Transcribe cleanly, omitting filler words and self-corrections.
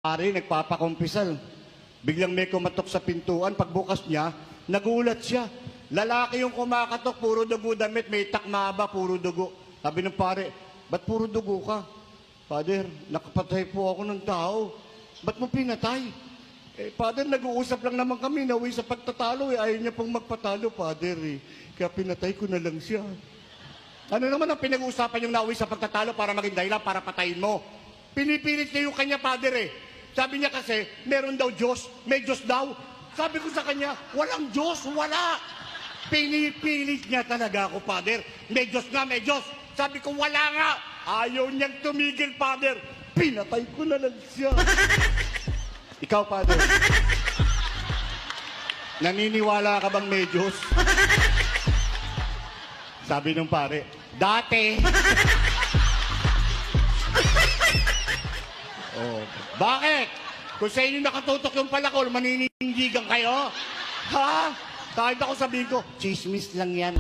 Pare, nagpapakumpisal. Biglang may kumatok sa pintuan. Pagbukas niya, nagulat siya. Lalaki yung kumakatok, puro dugo damit. May takma ba, puro dugo. Sabi ng pare, ba't puro dugo ka? Father, nakapatay po ako ng tao. Ba't mo pinatay? Father, nag-uusap lang naman kami. Nauwi sa pagtatalo. Ayaw niya pong magpatalo, Father. Kaya pinatay ko na lang siya. Ano naman ang pinag-uusapan yung nauwi sa pagtatalo para maging dahilan para patayin mo? Pinipilit niya yung kanya, Father. Sabi niya kasi, meron daw Diyos, may Diyos daw. Sabi ko sa kanya, walang Diyos, wala. Pinipilit niya talaga ako, Father. May Diyos nga, may Diyos. Sabi ko, wala nga. Ayaw niyang tumigil, Father. Pinatay ko na lang siya. Ikaw, Father, naniniwala ka bang may Diyos? Sabi nung pare, dati. Oh, bakit? Kung sa inyo nakatutok yung palakol, maninindigan kayo? Ha? Kahit ako sabihin ko, chismis lang yan.